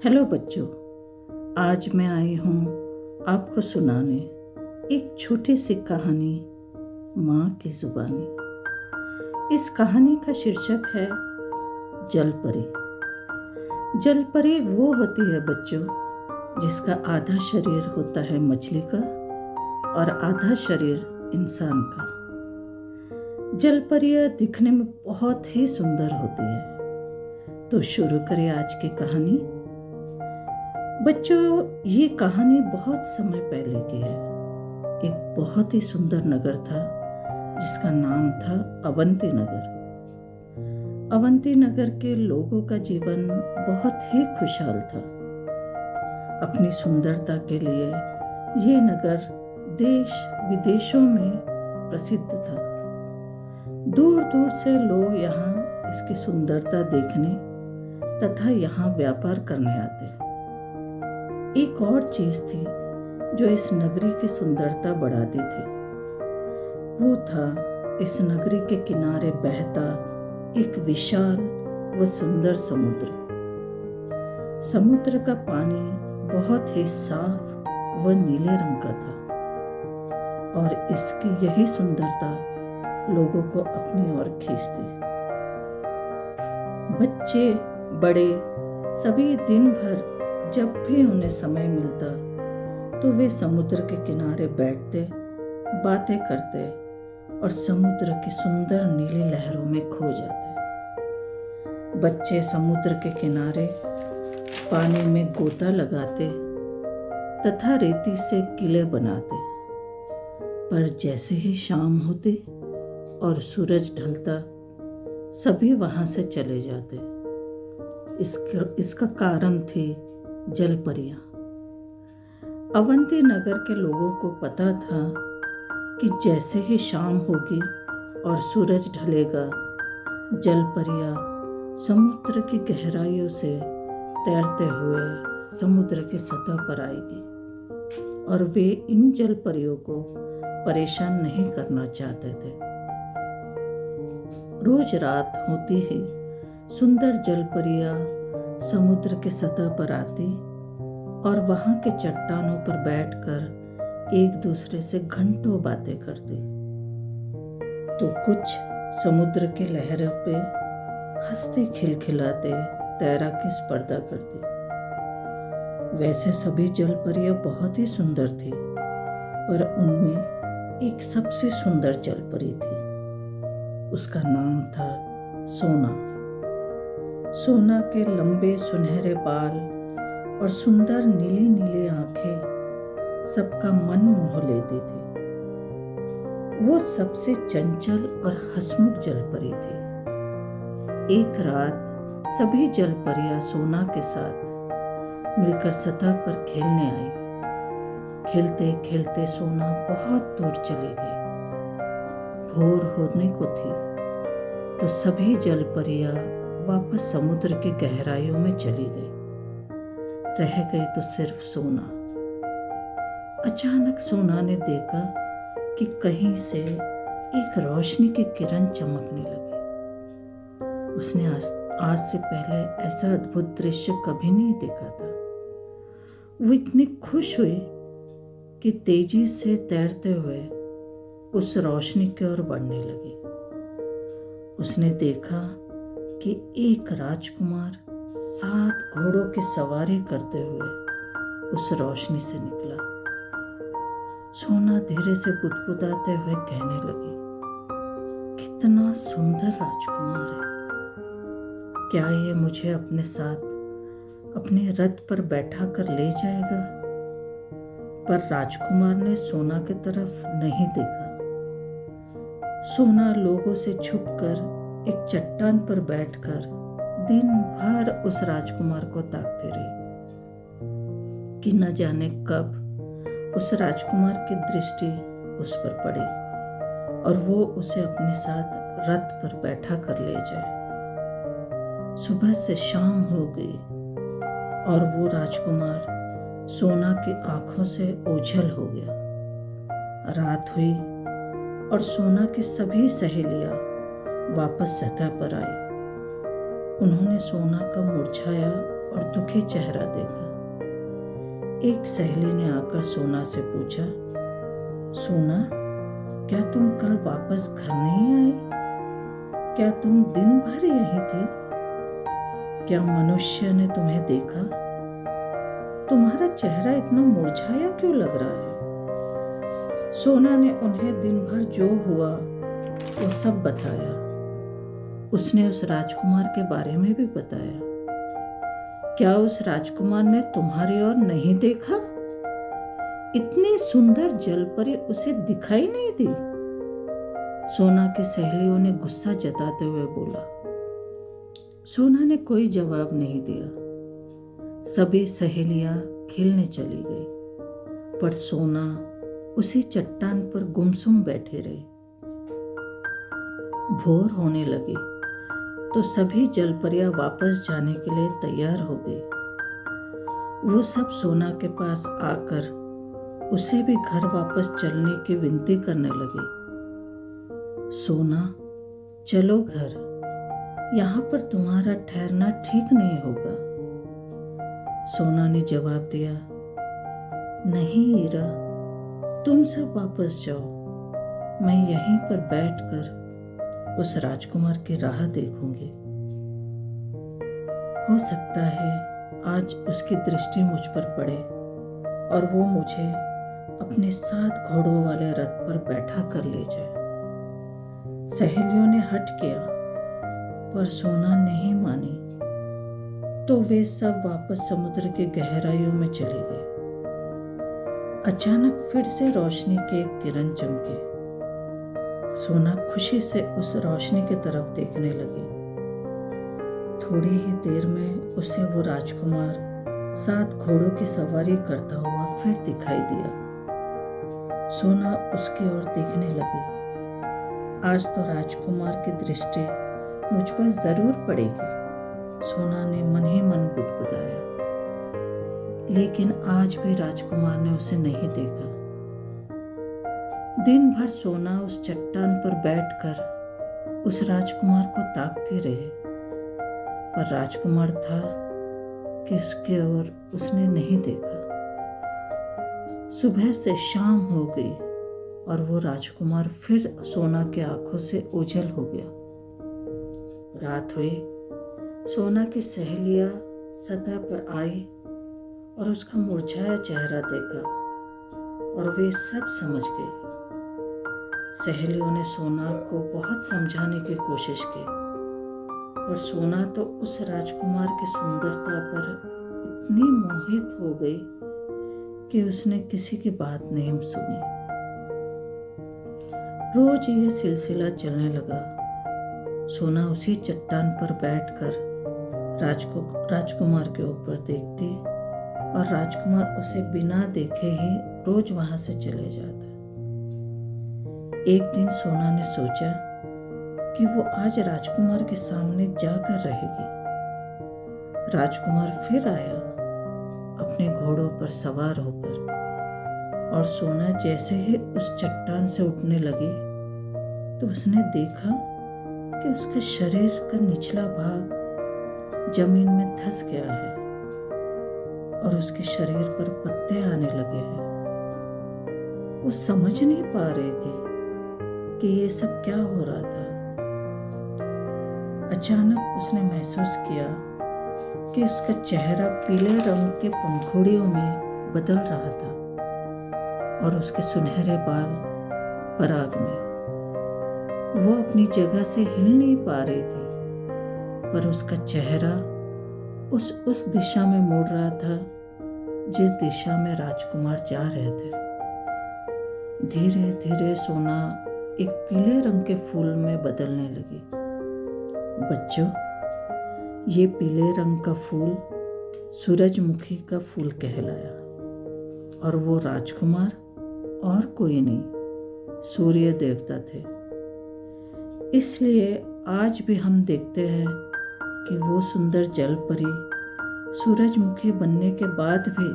Hello बच्चों, आज मैं आई हूँ आपको सुनाने एक छोटी सी कहानी माँ की जुबानी। इस कहानी का शीर्षक है जलपरी। जलपरी वो होती है बच्चों जिसका आधा शरीर होता है मछली का और आधा शरीर इंसान का। जलपरियाँ दिखने में बहुत ही सुंदर होती है। तो शुरू करें आज की कहानी। बच्चों, ये कहानी बहुत समय पहले की है। एक बहुत ही सुंदर नगर था जिसका नाम था अवंती नगर। अवंती नगर के लोगों का जीवन बहुत ही खुशहाल था। अपनी सुंदरता के लिए ये नगर देश विदेशों में प्रसिद्ध था। दूर दूर से लोग यहाँ इसकी सुंदरता देखने तथा यहाँ व्यापार करने आते। एक और चीज थी जो इस नगरी की सुंदरता बढ़ाती थी। वो था इस नगरी के किनारे बहता एक विशाल व सुंदर समुद्र। समुद्र का पानी बहुत ही साफ व नीले रंग का था और इसकी यही सुंदरता लोगों को अपनी ओर खींचती। बच्चे बड़े सभी दिन भर जब भी उन्हें समय मिलता तो वे समुद्र के किनारे बैठते, बातें करते और समुद्र की सुंदर नीली लहरों में खो जाते। बच्चे समुद्र के किनारे पानी में गोता लगाते तथा रेती से किले बनाते। पर जैसे ही शाम होती और सूरज ढलता, सभी वहां से चले जाते। इसका कारण थी जलपरियाँ। अवंती नगर के लोगों को पता था कि जैसे ही शाम होगी और सूरज ढलेगा, जलपरियाँ समुद्र की गहराइयों से तैरते हुए समुद्र की सतह पर आएगी और वे इन जलपरियों को परेशान नहीं करना चाहते थे। रोज रात होती ही सुंदर जलपरियाँ समुद्र के सतह पर आती और वहां के चट्टानों पर बैठकर एक दूसरे से घंटों बातें करती। तो कुछ समुद्र की लहरों पे हंसते खिलखिलाते तैराकी स्पर्धा करती। वैसे सभी जलपरियाँ बहुत ही सुंदर थी, पर उनमें एक सबसे सुंदर जलपरी थी। उसका नाम था सोना। सोना के लंबे सुनहरे बाल और सुंदर नीली नीली आंखें सबका मन मोह लेती थी। वो सबसे चंचल और हंसमुख जलपरी थी। एक रात सभी जलपरियां सोना के साथ मिलकर सतह पर खेलने आई। खेलते खेलते सोना बहुत दूर चली गई। भोर होने को थी तो सभी जलपरियां वापस समुद्र की गहराइयों में चली गई। रह गई तो सिर्फ सोना। अचानक सोना ने देखा कि कहीं से एक रोशनी की किरण चमकने लगी। उसने आज से पहले ऐसा अद्भुत दृश्य कभी नहीं देखा था। वो इतनी खुश हुई कि तेजी से तैरते हुए उस रोशनी की ओर बढ़ने लगी। उसने देखा कि एक राजकुमार 7 घोड़ों की सवारी करते हुए उस रोशनी से निकला। सोना धीरे से बुदबुदाते हुए कहने लगी, कितना सुंदर राजकुमार है। क्या ये मुझे अपने साथ अपने रथ पर बैठा कर ले जाएगा? पर राजकुमार ने सोना की तरफ नहीं देखा। सोना लोगों से छुपकर एक चट्टान पर बैठकर दिन भर उस राजकुमार को ताकती रही कि न जाने कब उस राजकुमार की दृष्टि उस पर पड़ी और वो उसे अपने साथ रथ पर बैठा कर ले जाए। सुबह से शाम हो गई और वो राजकुमार सोना की आंखों से ओझल हो गया। रात हुई और सोना की सभी सहेलियां वापस सतह पर आई। उन्होंने सोना का मुरझाया और दुखी चेहरा देखा। एक सहेली ने आकर सोना से पूछा, सोना, क्या तुम कल वापस घर नहीं आए? क्या तुम दिन भर यहीं थे? क्या मनुष्य ने तुम्हें देखा? तुम्हारा चेहरा इतना मुरझाया क्यों लग रहा है? सोना ने उन्हें दिन भर जो हुआ वो सब बताया। उसने उस राजकुमार के बारे में भी बताया। क्या उस राजकुमार ने तुम्हारी ओर नहीं देखा? इतनी सुंदर जलपरी उसे दिखाई नहीं दी? सोना की सहेलियों ने गुस्सा जताते हुए बोला। सोना ने कोई जवाब नहीं दिया। सभी सहेलियां खेलने चली गई, पर सोना उसी चट्टान पर गुमसुम बैठे रहे। भोर होने लगी तो सभी जलपरियां वापस जाने के लिए तैयार हो गई। वो सब सोना के पास आकर उसे भी घर वापस चलने की विनती करने लगी। सोना, चलो घर, यहाँ पर तुम्हारा ठहरना ठीक नहीं होगा। सोना ने जवाब दिया, नहीं हीरा, तुम सब वापस जाओ। मैं यहीं पर बैठकर उस राजकुमार की राह देखूंगी। हो सकता है आज उसकी दृष्टि मुझ पर पड़े और वो मुझे अपने 7 घोड़ों वाले रथ पर बैठा कर ले जाए। सहेलियों ने हठ किया, पर सोना नहीं मानी, तो वे सब वापस समुद्र की गहराइयों में चले गए। अचानक फिर से रोशनी की एक किरण चमकी। सोना खुशी से उस रोशनी की तरफ देखने लगी। थोड़ी ही देर में उसे वो राजकुमार 7 घोड़ों की सवारी करता हुआ फिर दिखाई दिया। सोना उसकी ओर देखने लगी। आज तो राजकुमार की दृष्टि मुझ पर जरूर पड़ेगी, सोना ने मन ही मन बुदबुदाया। लेकिन आज भी राजकुमार ने उसे नहीं देखा। दिन भर सोना उस चट्टान पर बैठकर उस राजकुमार को ताकती रही, पर राजकुमार था कि उसके ओर उसने नहीं देखा। सुबह से शाम हो गई और वो राजकुमार फिर सोना के आंखों से ओझल हो गया। रात हुई। सोना की सहेलियां सतह पर आई और उसका मुरझाया चेहरा देखा और वे सब समझ गए। सहेलियों ने सोना को बहुत समझाने की कोशिश की, पर सोना तो उस राजकुमार की सुंदरता पर इतनी मोहित हो गई कि उसने किसी की बात नहीं सुनी। रोज ये सिलसिला चलने लगा। सोना उसी चट्टान पर बैठकर राजकुमार के ऊपर देखती और राजकुमार उसे बिना देखे ही रोज वहां से चले जाता। एक दिन सोना ने सोचा कि वो आज राजकुमार के सामने जाकर रहेगी। राजकुमार फिर आया अपने घोड़ों पर सवार होकर, और सोना जैसे ही उस चट्टान से उठने लगी तो उसने देखा कि उसके शरीर का निचला भाग जमीन में धंस गया है और उसके शरीर पर पत्ते आने लगे हैं। वो समझ नहीं पा रही थी कि ये सब क्या हो रहा था। अचानक उसने महसूस किया कि उसका चेहरा पीले रंग के पंखुड़ियों में बदल रहा था और उसके सुनहरे बाल पराग में। वो अपनी जगह से हिल नहीं पा रही थी, पर उसका चेहरा उस दिशा में मुड़ रहा था जिस दिशा में राजकुमार जा रहे थे। धीरे धीरे सोना एक पीले रंग के फूल में बदलने लगी। बच्चों, ये पीले रंग का फूल सूरजमुखी का फूल कहलाया और वो राजकुमार और कोई नहीं, सूर्य देवता थे। इसलिए आज भी हम देखते हैं कि वो सुंदर जल परी सूरजमुखी बनने के बाद भी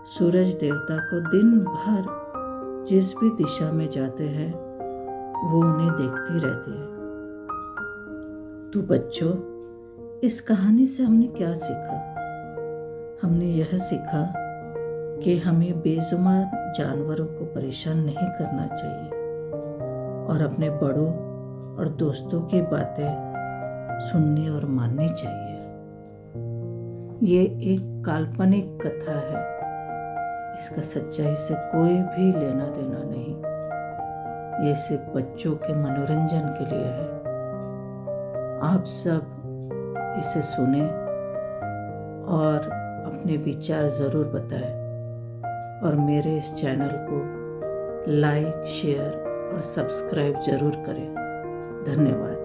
सूरज देवता को दिन भर जिस भी दिशा में जाते हैं वो उन्हें देखती रहती है। तो बच्चों, इस कहानी से हमने क्या सीखा? हमने यह सीखा कि हमें बेजुबान जानवरों को परेशान नहीं करना चाहिए और अपने बड़ों और दोस्तों की बातें सुननी और माननी चाहिए। ये एक काल्पनिक कथा है, इसका सच्चाई से कोई भी लेना देना नहीं। ये सिर्फ बच्चों के मनोरंजन के लिए है। आप सब इसे सुने और अपने विचार ज़रूर बताएं और मेरे इस चैनल को लाइक, शेयर और सब्सक्राइब ज़रूर करें। धन्यवाद।